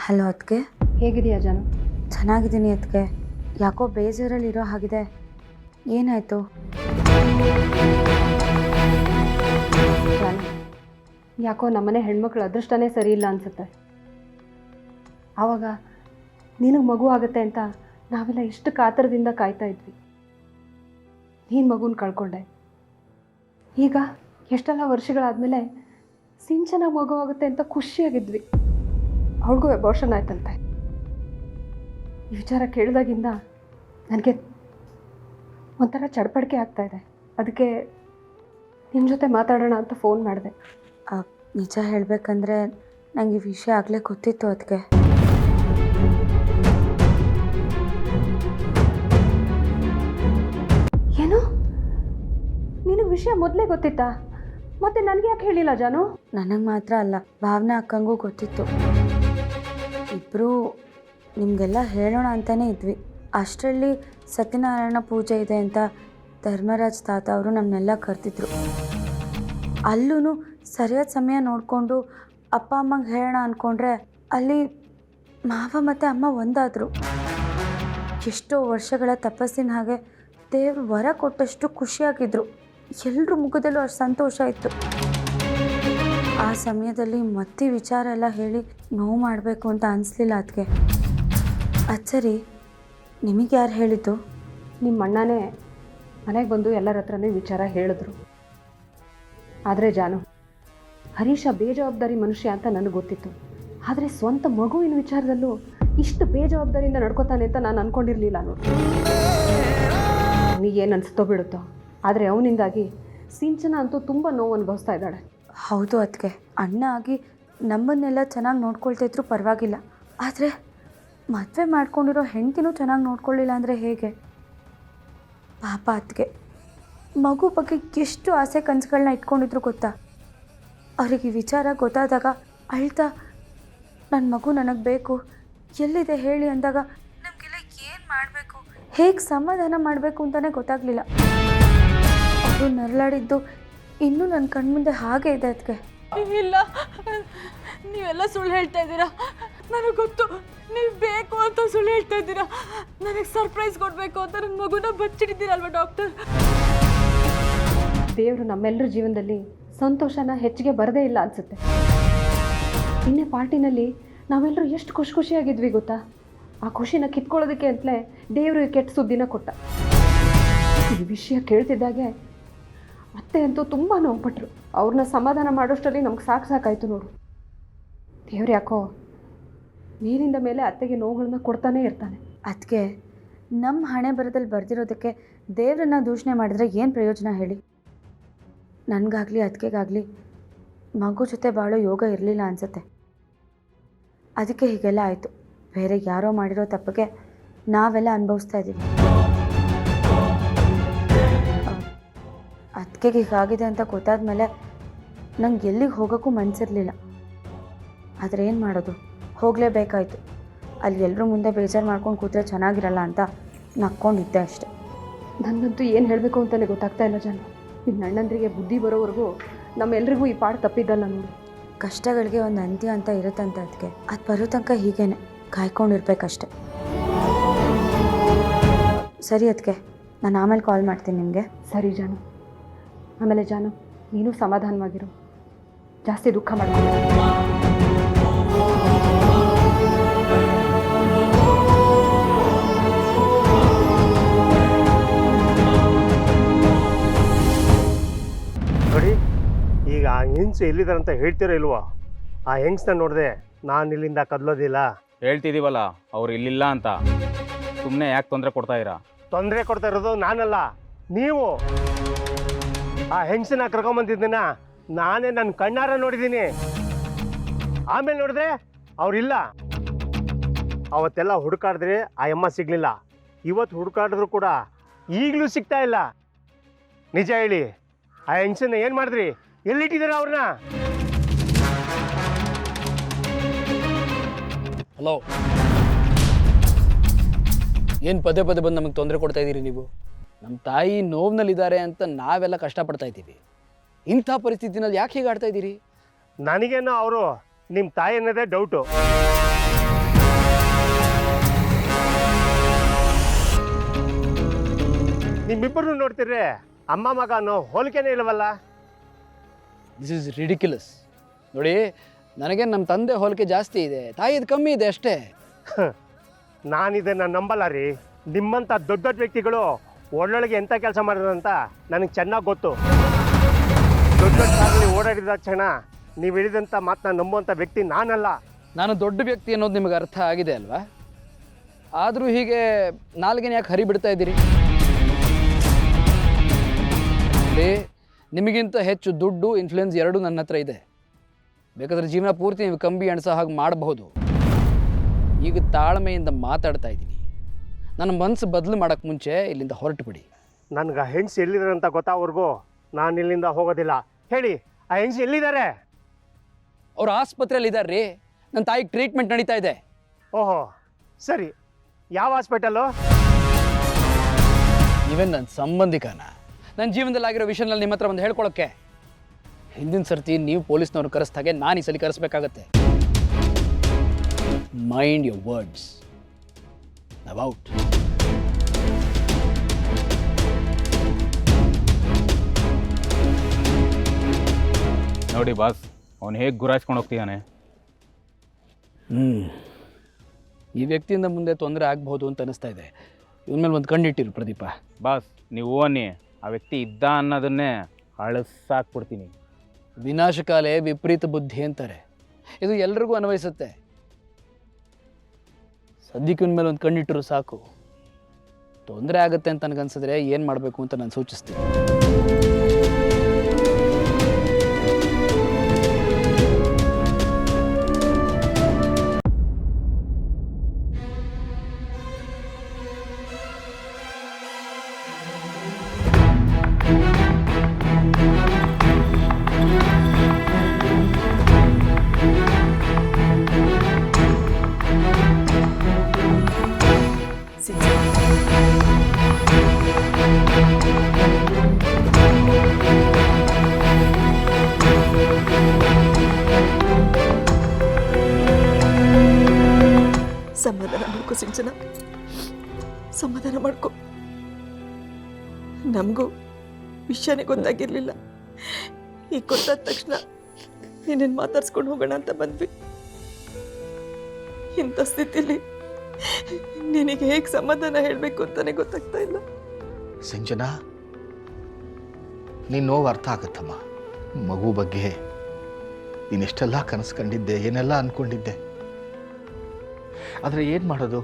Hello ಅದಕ್ಕೆ. ಹೇಗಿದೆಯಾ ಜಾನು? ಚೆನ್ನಾಗಿದ್ದೀನಿ ಅದಕ್ಕೆ. ಯಾಕೋ ಬೇಜಾರಲ್ಲಿರೋ ಹಾಗಿದೆ, ಏನಾಯಿತು? ಜಾನು, ಯಾಕೋ ನಮ್ಮನೆ ಹೆಣ್ಮಕ್ಳು ಅದೃಷ್ಟನೇ ಸರಿ ಇಲ್ಲ ಅನಿಸುತ್ತೆ. ಆವಾಗ ನಿನಗೆ ಮಗು ಆಗುತ್ತೆ ಅಂತ ನಾವೆಲ್ಲ ಇಷ್ಟು ಕಾತರದಿಂದ ಕಾಯ್ತಾ ಇದ್ವಿ. ನೀನು ಮಗುನ ಕಳ್ಕೊಂಡೆ. ಈಗ ಎಷ್ಟೆಲ್ಲ ವರ್ಷಗಳಾದಮೇಲೆ ಸಿಂಚನ ಮಗು ಆಗುತ್ತೆ ಅಂತ ಖುಷಿಯಾಗಿದ್ವಿ. ಅವಳಿಗೂ ಅಬೋರ್ಷನ್ ಆಯ್ತಂತೆ. ಈ ವಿಚಾರ ಕೇಳಿದಾಗಿಂದ ನನಗೆ ಒಂಥರ ಚಡಪಡಿಕೆ ಆಗ್ತಾಯಿದೆ. ಅದಕ್ಕೆ ನಿಮ್ಮ ಜೊತೆ ಮಾತಾಡೋಣ ಅಂತ ಫೋನ್ ಮಾಡಿದೆ. ನಿಜ ಹೇಳಬೇಕಂದ್ರೆ ನನಗೆ ಈ ವಿಷಯ ಆಗಲೇ ಗೊತ್ತಿತ್ತು ಅದಕ್ಕೆ. ಏನು? ನಿನಗೆ ವಿಷಯ ಮೊದಲೇ ಗೊತ್ತಿತ್ತಾ? ಮತ್ತೆ ನನಗೆ ಯಾಕೆ ಹೇಳಿಲ್ಲ ಜಾನು? ನನಗೆ ಮಾತ್ರ ಅಲ್ಲ, ಭಾವನಾ ಅಕ್ಕಂಗೂ ಗೊತ್ತಿತ್ತು. ಇಬ್ಬರು ನಿಮಗೆಲ್ಲ ಹೇಳೋಣ ಅಂತಲೇ ಇದ್ವಿ. ಅಷ್ಟರಲ್ಲಿ ಸತ್ಯನಾರಾಯಣ ಪೂಜೆ ಇದೆ ಅಂತ ಧರ್ಮರಾಜ್ ತಾತ ಅವರು ನಮ್ಮನ್ನೆಲ್ಲ ಕರೆದಿದ್ರು. ಅಲ್ಲೂ ಸರಿಯಾದ ಸಮಯ ನೋಡಿಕೊಂಡು ಅಪ್ಪ ಅಮ್ಮಗೆ ಹೇಳೋಣ ಅಂದ್ಕೊಂಡ್ರೆ ಅಲ್ಲಿ ಮಾವ ಮತ್ತು ಅಮ್ಮ ಒಂದಾದರು. ಎಷ್ಟೋ ವರ್ಷಗಳ ತಪಸ್ಸಿನ ಹಾಗೆ ದೇವರು ವರ ಕೊಟ್ಟಷ್ಟು ಖುಷಿಯಾಗಿದ್ದರು. ಎಲ್ಲರ ಮುಖದಲ್ಲೂ ಅಷ್ಟು ಸಂತೋಷ ಇತ್ತು. ಆ ಸಮಯದಲ್ಲಿ ಮತ್ತೆ ವಿಚಾರ ಎಲ್ಲ ಹೇಳಿ ನೋವು ಮಾಡಬೇಕು ಅಂತ ಅನಿಸ್ಲಿಲ್ಲ ಅದಕ್ಕೆ. ಅದು ಸರಿ, ನಿಮಗೆ ಯಾರು ಹೇಳಿದ್ದು? ನಿಮ್ಮ ಅಣ್ಣನೇ ಮನೆಗೆ ಬಂದು ಎಲ್ಲರ ಹತ್ರನೇ ವಿಚಾರ ಹೇಳಿದ್ರು. ಆದರೆ ಜಾನು, ಹರೀಶ ಬೇಜವಾಬ್ದಾರಿ ಮನುಷ್ಯ ಅಂತ ನನಗೆ ಗೊತ್ತಿತ್ತು. ಆದರೆ ಸ್ವಂತ ಮಗುವಿನ ವಿಚಾರದಲ್ಲೂ ಇಷ್ಟು ಬೇಜವಾಬ್ದಾರಿಯಿಂದ ನಡ್ಕೋತಾನೆ ಅಂತ ನಾನು ಅಂದ್ಕೊಂಡಿರಲಿಲ್ಲ. ನೋಡಿ, ಅವನಿಗೇನು ಅನಿಸ್ತೋ ಬಿಡುತ್ತೋ, ಆದರೆ ಅವನಿಂದಾಗಿ ಸಿಂಚನ ಅಂತೂ ತುಂಬ ನೋವು ಅನುಭವಿಸ್ತಾ ಇದ್ದಾಳೆ. ಹೌದು ಅದಕ್ಕೆ. ಅಣ್ಣ ಆಗಿ ನಮ್ಮನ್ನೆಲ್ಲ ಚೆನ್ನಾಗಿ ನೋಡ್ಕೊಳ್ತಾ ಇದ್ರು ಪರವಾಗಿಲ್ಲ, ಆದರೆ ಮದುವೆ ಮಾಡ್ಕೊಂಡಿರೋ ಹೆಂಡತಿನೂ ಚೆನ್ನಾಗಿ ನೋಡ್ಕೊಳ್ಳಿಲ್ಲ ಅಂದರೆ ಹೇಗೆ? ಪಾಪ ಅದಕ್ಕೆ. ಮಗು ಬಗ್ಗೆ ಎಷ್ಟು ಆಸೆ ಕನಸುಗಳನ್ನ ಇಟ್ಕೊಂಡಿದ್ರು ಗೊತ್ತಾ? ಅವ್ರಿಗೆ ಈ ವಿಚಾರ ಗೊತ್ತಾದಾಗ ಅಳ್ತಾ ನನ್ನ ಮಗು ನನಗೆ ಬೇಕು, ಎಲ್ಲಿದೆ ಹೇಳಿ ಅಂದಾಗ ನಮಗೆಲ್ಲ ಏನು ಮಾಡಬೇಕು, ಹೇಗೆ ಸಮಾಧಾನ ಮಾಡಬೇಕು ಅಂತಲೇ ಗೊತ್ತಾಗಲಿಲ್ಲ. ಅವರು ನರಳಾಡಿದ್ದು ಇನ್ನೂ ನನ್ನ ಕಣ್ಮುಂದೆ ಹಾಗೆ ಇದೆ ಅದಕ್ಕೆ. ಇಲ್ಲ, ನೀವೆಲ್ಲ ಸುಳ್ಳು ಹೇಳ್ತಾ ಇದ್ದೀರಾ. ನನಗೆ ಗೊತ್ತು, ನೀವು ಬೇಕು ಅಂತ ಸುಳ್ಳು ಹೇಳ್ತಾ ಇದ್ದೀರಾ. ನನಗೆ ಸರ್ಪ್ರೈಸ್ ಕೊಡಬೇಕು ಅಂತ ನನ್ನ ಮಗುನ ಬಚ್ಚಿಟ್ಟಿದ್ದೀರಲ್ವ ಡಾಕ್ಟರ್. ದೇವರು ನಮ್ಮೆಲ್ಲರ ಜೀವನದಲ್ಲಿ ಸಂತೋಷನ ಹೆಚ್ಚಿಗೆ ಬರದೇ ಇಲ್ಲ ಅನಿಸುತ್ತೆ. ನಿನ್ನೆ ಪಾರ್ಟಿನಲ್ಲಿ ನಾವೆಲ್ಲರೂ ಎಷ್ಟು ಖುಷಿಯಾಗಿದ್ವಿ ಗೊತ್ತಾ? ಆ ಖುಷಿನ ಕಿತ್ಕೊಳ್ಳೋದಕ್ಕೆ ಅಂತಲೇ ದೇವರು ಕೆಟ್ಟ ಸುದ್ದಿನ ಕೊಟ್ಟ. ಈ ವಿಷಯ ಕೇಳ್ತಿದ್ದಾಗೆ ಅತ್ತೆ ಅಂತೂ ತುಂಬ ನೋವುಪಟ್ರು. ಅವ್ರನ್ನ ಸಮಾಧಾನ ಮಾಡೋಷ್ಟರಲ್ಲಿ ನಮ್ಗೆ ಸಾಕಾಯ್ತು ನೋಡು. ದೇವ್ರು ಯಾಕೋ ಮೇಲಿಂದ ಮೇಲೆ ಅತ್ತೆಗೆ ನೋವುಗಳನ್ನ ಕೊಡ್ತಾನೆ ಇರ್ತಾನೆ. ಅದಕ್ಕೆ ನಮ್ಮ ಹಣೆ ಬರದಲ್ಲಿ ಬರ್ದಿರೋದಕ್ಕೆ ದೇವರನ್ನ ದೂಷಣೆ ಮಾಡಿದ್ರೆ ಏನು ಪ್ರಯೋಜನ ಹೇಳಿ? ನನಗಾಗಲಿ ಅದಕ್ಕೆಗಾಗಲಿ ಮಗು ಜೊತೆ ಬಾಳೋ ಯೋಗ ಇರಲಿಲ್ಲ ಅನಿಸುತ್ತೆ. ಅದಕ್ಕೆ ಹೀಗೆಲ್ಲ ಆಯಿತು. ಬೇರೆ ಯಾರೋ ಮಾಡಿರೋ ತಪ್ಪಿಗೆ ನಾವೆಲ್ಲ ಅನುಭವಿಸ್ತಾ ಇದ್ದೀವಿ. ಅದಕ್ಕೆ ಹೀಗಾಗಿದೆ ಅಂತ ಗೊತ್ತಾದ ಮೇಲೆ ನಂಗೆ ಎಲ್ಲಿಗೆ ಹೋಗೋಕ್ಕೂ ಮನಸ್ಸಿರಲಿಲ್ಲ. ಆದರೆ ಏನು ಮಾಡೋದು, ಹೋಗಲೇಬೇಕಾಯ್ತು. ಅಲ್ಲಿ ಎಲ್ಲರೂ ಮುಂದೆ ಬೇಜಾರು ಮಾಡ್ಕೊಂಡು ಕೂತ್ರೆ ಚೆನ್ನಾಗಿರಲ್ಲ ಅಂತ ನಕ್ಕೊಂಡಿದ್ದೆ ಅಷ್ಟೆ. ನನಗಂತೂ ಏನು ಹೇಳಬೇಕು ಅಂತಲೇ ಗೊತ್ತಾಗ್ತಾ ಇಲ್ಲ ಜಾನು. ನಿಮ್ಮ ಅಣ್ಣಂದ್ರಿಗೆ ಬುದ್ಧಿ ಬರೋವರೆಗೂ ನಮ್ಮೆಲ್ರಿಗೂ ಈ ಪಾಠ ತಪ್ಪಿದ್ದಲ್ಲ ನೋಡಿ. ಕಷ್ಟಗಳಿಗೆ ಒಂದು ಅಂತ್ಯ ಅಂತ ಇರುತ್ತಂತೆ ಅದಕ್ಕೆ. ಅದು ಬರೋ ತನಕ ಹೀಗೇನೆ ಕಾಯ್ಕೊಂಡಿರ್ಬೇಕಷ್ಟೆ. ಸರಿ ಅದಕ್ಕೆ, ನಾನು ಆಮೇಲೆ ಕಾಲ್ ಮಾಡ್ತೀನಿ ನಿಮಗೆ. ಸರಿ ಜಾನು. ಆಮೇಲೆ ಜಾನು, ನೀನು ಸಮಾಧಾನವಾಗಿರು, ಜಾಸ್ತಿ ದುಃಖ ಮಾಡ್ಕೊಂಡು. ನೋಡಿ, ಈಗ ಆ ಹೆಂಗ್ಸು ಎಲ್ಲಿದ್ದಾರಂತ ಹೇಳ್ತೀರಾ ಇಲ್ವೋ? ಆ ಹೆಂಗ್ಸನ್ನ ನೋಡಿದೆ ನಾನು ಇಲ್ಲಿಂದ ಕದಲೋದಿಲ್ಲ. ಹೇಳ್ತಿದ್ದೀವಲ್ಲ ಅವ್ರು ಇಲ್ಲಿಲ್ಲ ಅಂತ. ಸುಮ್ಮನೆ ಯಾಕೆ ತೊಂದರೆ ಕೊಡ್ತಾ ಇರಾ? ತೊಂದರೆ ಕೊಡ್ತಾ ಇರೋದು ನಾನಲ್ಲ, ನೀವು. ಆ ಹೆಂಗ್ಸನ್ನ ಕರ್ಕೊಂಬಂದಿದ್ದನ್ನ ನಾನೇ ನನ್ನ ಕಣ್ಣಾರ ನೋಡಿದ್ದೀನಿ. ಆಮೇಲೆ ನೋಡಿದ್ರೆ ಅವ್ರಿಲ್ಲ. ಅವತ್ತೆಲ್ಲ ಹುಡುಕಾಡಿದ್ರೆ ಆ ಅಮ್ಮ ಸಿಗಲಿಲ್ಲ. ಇವತ್ತು ಹುಡುಕಾಡಿದ್ರು ಕೂಡ ಈಗಲೂ ಸಿಗ್ತಾ ಇಲ್ಲ. ನಿಜ ಹೇಳಿ, ಆ ಹೆಂಗ್ಸನ್ನ ಏನು ಮಾಡಿದ್ರಿ? ಎಲ್ಲಿಟ್ಟಿದ್ದೀರಾ ಅವ್ರನ್ನ? ಹಲೋ, ಏನು ಪದೇ ಪದೇ ಬಂದು ನಮಗೆ ತೊಂದರೆ ಕೊಡ್ತಾ ಇದ್ದೀರಿ ನೀವು? ನಮ್ಮ ತಾಯಿ ನೋವಿನಲ್ಲಿದ್ದಾರೆ ಅಂತ ನಾವೆಲ್ಲ ಕಷ್ಟಪಡ್ತಾ ಇದ್ದೀವಿ. ಇಂಥ ಪರಿಸ್ಥಿತಿನಲ್ಲಿ ಯಾಕೆ ಹೀಗೆ ಆಡ್ತಾ ಇದ್ದೀರಿ? ನನಗೇನೋ ಅವರು ನಿಮ್ಮ ತಾಯಿ ಅನ್ನೋದೇ ಡೌಟು. ನಿಮ್ಮಿಬ್ಬರು ನೋಡ್ತಿರ್ರಿ ಅಮ್ಮ ಮಗ ಅನ್ನೋ ಹೋಲಿಕೆನೇ ಇಲ್ಲವಲ್ಲ. This is ridiculous. ನೋಡಿ, ನನಗೆ ನಮ್ಮ ತಂದೆ ಹೋಲಿಕೆ ಜಾಸ್ತಿ ಇದೆ, ತಾಯಿದು ಕಮ್ಮಿ ಇದೆ ಅಷ್ಟೇ. ನಾನಿದನ್ನು ನಂಬಲ್ಲ ರೀ. ನಿಮ್ಮಂಥ ದೊಡ್ಡ ದೊಡ್ಡ ವ್ಯಕ್ತಿಗಳು ಒಳ್ಳೊಳಗೆ ಎಂಥ ಕೆಲಸ ಮಾಡಿದ್ರಂತ ನನಗೆ ಚೆನ್ನಾಗಿ ಗೊತ್ತು. ದೊಡ್ಡ ದೊಡ್ಡ ಕಾರಲ್ಲಿ ಓಡಾಡಿದ ಕ್ಷಣ ನೀವು ಹೇಳಿದಂಥ ಮಾತನ್ನ ನಂಬುವಂಥ ವ್ಯಕ್ತಿ ನಾನಲ್ಲ. ನಾನು ದೊಡ್ಡ ವ್ಯಕ್ತಿ ಅನ್ನೋದು ನಿಮಗೆ ಅರ್ಥ ಆಗಿದೆ ಅಲ್ವಾ? ಆದರೂ ಹೀಗೆ ನಾಲ್ಗೆನ ಯಾಕೆ ಹರಿ ಬಿಡ್ತಾ ಇದ್ದೀರಿ? ನಿಮಗಿಂತ ಹೆಚ್ಚು ದುಡ್ಡು, ಇನ್ಫ್ಲುಯೆನ್ಸ್ ಎರಡೂ ನನ್ನ ಹತ್ರ ಇದೆ. ಬೇಕಾದರೆ ಜೀವನ ಪೂರ್ತಿ ನೀವು ಕಂಬಿ ಎಣಸೋ ಹಾಗೆ ಮಾಡಬಹುದು. ಈಗ ತಾಳ್ಮೆಯಿಂದ ಮಾತಾಡ್ತಾ ಇದ್ದೀನಿ. ನನ್ನ ಮನಸ್ಸು ಬದಲು ಮಾಡೋಕ್ಕೆ ಮುಂಚೆ ಇಲ್ಲಿಂದ ಹೊರಟು ಬಿಡಿ. ನನಗೆ ಹೆಂಗ್ಸ್ ಎಲ್ಲಿದ್ದಾರೆ ಅಂತ ಗೊತ್ತಾಗೋವರೆಗೂ ನಾನು ಇಲ್ಲಿಂದ ಹೋಗೋದಿಲ್ಲ. ಹೇಳಿ, ಆ ಹೆಂಗ್ಸ್ ಎಲ್ಲಿದ್ದಾರೆ? ಅವ್ರು ಆಸ್ಪತ್ರೆಯಲ್ಲಿ ಇದ್ದಾರೆ ರೀ. ನನ್ನ ತಾಯಿಗೆ ಟ್ರೀಟ್ಮೆಂಟ್ ನಡೀತಾ ಇದೆ. ಓಹೋ, ಸರಿ. ಯಾವ ಹಾಸ್ಪಿಟಲ್ಲು? ನೀವೇನು ನನ್ನ ಸಂಬಂಧಿಕನ? ನನ್ನ ಜೀವನದಲ್ಲಿ ಆಗಿರೋ ವಿಷಯನಲ್ಲಿ ನಿಮ್ಮ ಹತ್ರ ಒಂದು ಹೇಳ್ಕೊಳಕ್ಕೆ. ಹಿಂದಿನ ಸರ್ತಿ ನೀವು ಪೊಲೀಸ್ನವ್ರು ಕರೆಸ್ದಾಗೆ ನಾನು ಈ ಸಲ ಕರೆಸ್ಬೇಕಾಗತ್ತೆ. Mind your words. ಅಬೌಟ್ ನೋಡಿ ಬಾಸ್, ಅವನು ಹೇಗೆ ಗುರಾಯಿಸ್ಕೊಂಡು ಹೋಗ್ತಿದ್ದಾನೆ. ಈ ವ್ಯಕ್ತಿಯಿಂದ ಮುಂದೆ ತೊಂದರೆ ಆಗ್ಬೋದು ಅಂತ ಅನಿಸ್ತಾ ಇದೆ. ಇವನ ಮೇಲೆ ಒಂದು ಕಣ್ಣಿಟ್ಟಿರು ಪ್ರದೀಪ. ಬಾಸ್, ನೀವು ಅನ್ನಿ, ಆ ವ್ಯಕ್ತಿ ಇದ್ದ ಅನ್ನೋದನ್ನೇ ಅಳಿಸಾಕ್ಬಿಡ್ತೀನಿ. ವಿನಾಶಕಾಲೆ ವಿಪರೀತ ಬುದ್ಧಿ ಅಂತಾರೆ. ಇದು ಎಲ್ರಿಗೂ ಅನ್ವಯಿಸುತ್ತೆ. ಸದ್ಯಕ್ಕೆ ಇವನ ಮೇಲೆ ಒಂದು ಕಣ್ಣಿಟ್ಟರು ಸಾಕು. ತೊಂದರೆ ಆಗುತ್ತೆ ಅಂತ ನನಗನ್ಸಿದ್ರೆ ಏನು ಮಾಡಬೇಕು ಅಂತ ನಾನು ಸೂಚಿಸ್ತೀನಿ. ಸಮಾಧಾನ ಮಾಡ್ಕೋ ಸಿಂಚನ, ಸಮಾಧಾನ ಮಾಡ್ಕೋ. ನಮಗೂ ವಿಷಯನೇ ಗೊತ್ತಾಗಿರ್ಲಿಲ್ಲ. ಈಗ ಗೊತ್ತಾದ ತಕ್ಷಣ ನೀನೇನು ಮಾತಾಡ್ಸ್ಕೊಂಡು ಹೋಗೋಣ ಅಂತ ಬಂದ್ವಿ. ಇಂಥ ಸ್ಥಿತಿಲಿ ನಿನಗೆ ಹೇಗೆ ಸಮಾಧಾನ ಹೇಳಬೇಕು ಅಂತಾನೆ ಗೊತ್ತಾಗ್ತಾ ಇಲ್ಲ. ಸಿಂಚನ, ನೀನು ನೋವು ಅರ್ಥ ಆಗುತ್ತಮ್ಮ. ಮಗು ಬಗ್ಗೆ ನೀನೆಷ್ಟೆಲ್ಲ ಕನಸು ಕಂಡಿದ್ದೆ, ಏನೆಲ್ಲ ಅಂದ್ಕೊಂಡಿದ್ದೆ. ಆದರೆ ಏನು ಮಾಡೋದು?